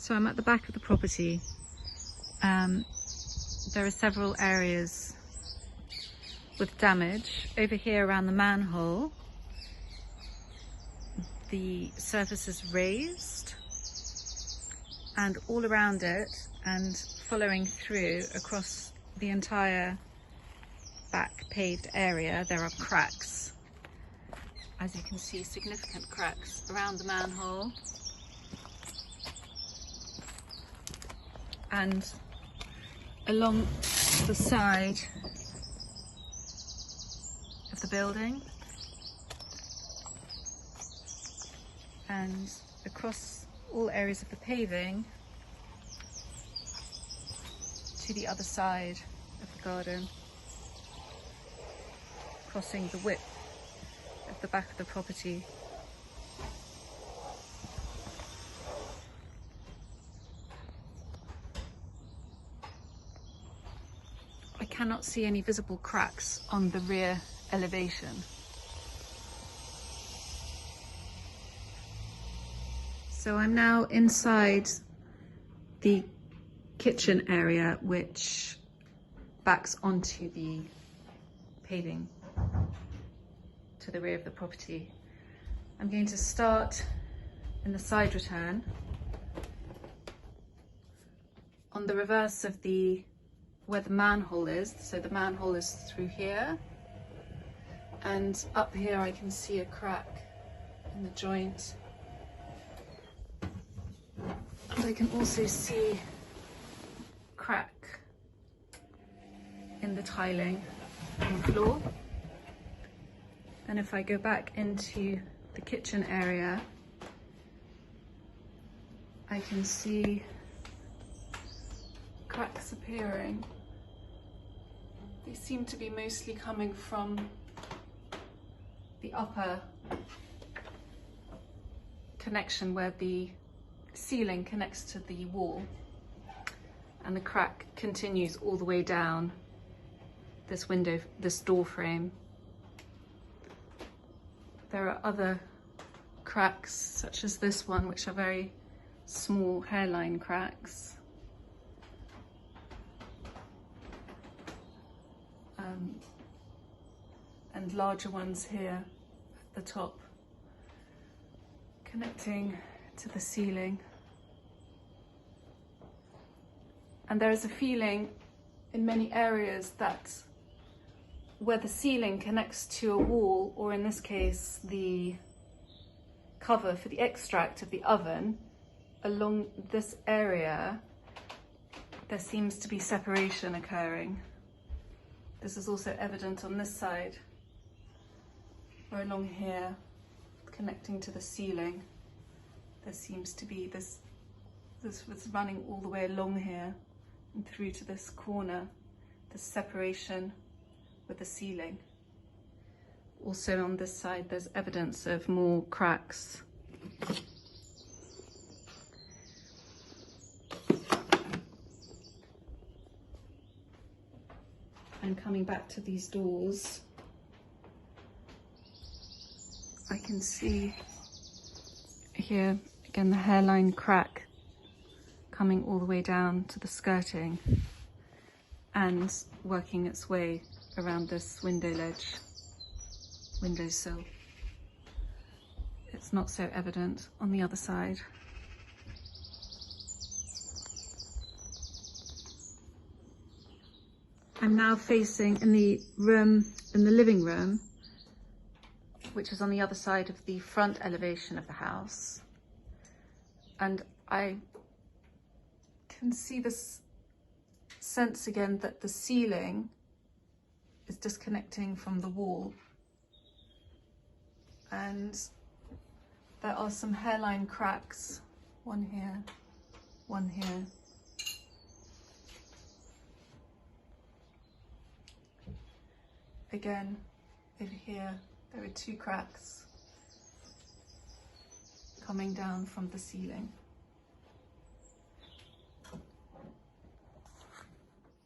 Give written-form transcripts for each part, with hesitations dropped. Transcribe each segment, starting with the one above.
So I'm at the back of the property. There are several areas with damage. Over here around the manhole, the surface is raised, and all around it and following through across the entire back paved area, there are cracks. As you can see, significant cracks around the manhole and along the side of the building and across all areas of the paving to the other side of the garden, crossing the width of the back of the property. I cannot see any visible cracks on the rear elevation. So I'm now inside the kitchen area, which backs onto the paving to the rear of the property. I'm going to start in the side return on the reverse of where the manhole is. So the manhole is through here, and up here I can see a crack in the joint, and I can also see crack in the tiling on the floor. And if I go back into the kitchen area, I can see cracks appearing. They seem to be mostly coming from the upper connection where the ceiling connects to the wall, and the crack continues all the way down this door frame. There are other cracks, such as this one, which are very small hairline cracks. And larger ones here at the top, connecting to the ceiling. And there is a feeling in many areas that where the ceiling connects to a wall, or in this case the cover for the extract of the oven, along this area there seems to be separation occurring. This is also evident on this side, or along here, connecting to the ceiling. There seems to be this was running all the way along here and through to this corner, this separation with the ceiling. Also on this side, there's evidence of more cracks. And coming back to these doors, I can see here again the hairline crack coming all the way down to the skirting and working its way around this window ledge, windowsill. It's not so evident on the other side. I'm now facing in the living room, which is on the other side of the front elevation of the house. And I can see this sense again that the ceiling is disconnecting from the wall. And there are some hairline cracks, one here, one here. Again, over here, there are two cracks coming down from the ceiling.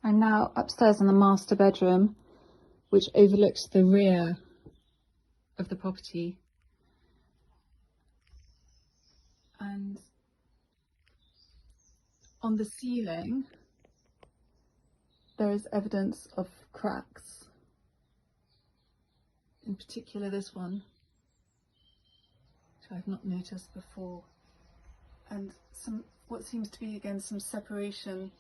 I'm now upstairs in the master bedroom, which overlooks the rear of the property. And on the ceiling there is evidence of cracks, in particular this one, which I've not noticed before, and what seems to be again some separation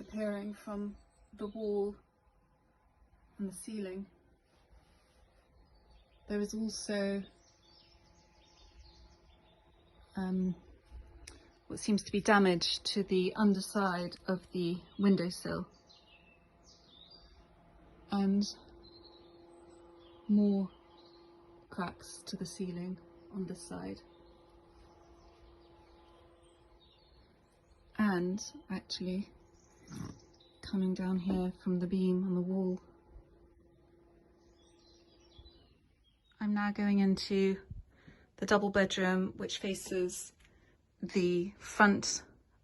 appearing from the wall and the ceiling. There is also what seems to be damage to the underside of the windowsill, and more cracks to the ceiling on this side. And actually coming down here from the beam on the wall. I'm now going into the double bedroom which faces the front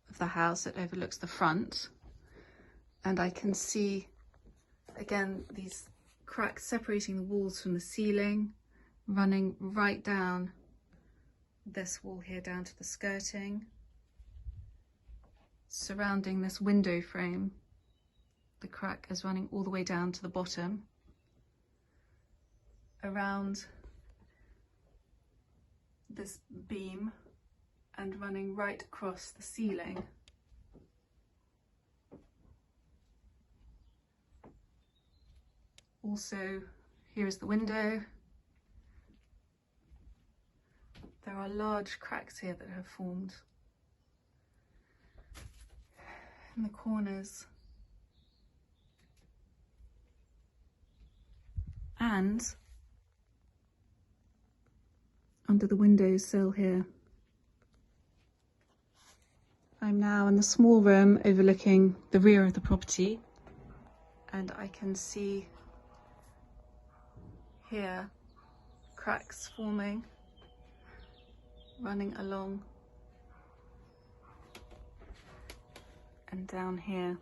of the house. It overlooks the front, and I can see again these cracks separating the walls from the ceiling, running right down this wall here down to the skirting, surrounding this window frame. The crack is running all the way down to the bottom, around this beam, and running right across the ceiling. Also, here is the window. There are large cracks here that have formed in the corners. And under the windowsill here. I'm now in the small room overlooking the rear of the property, and I can see here cracks forming, running along, and down here.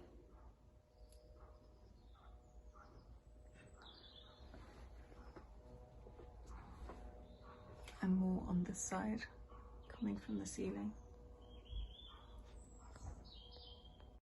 And more on this side, coming from the ceiling.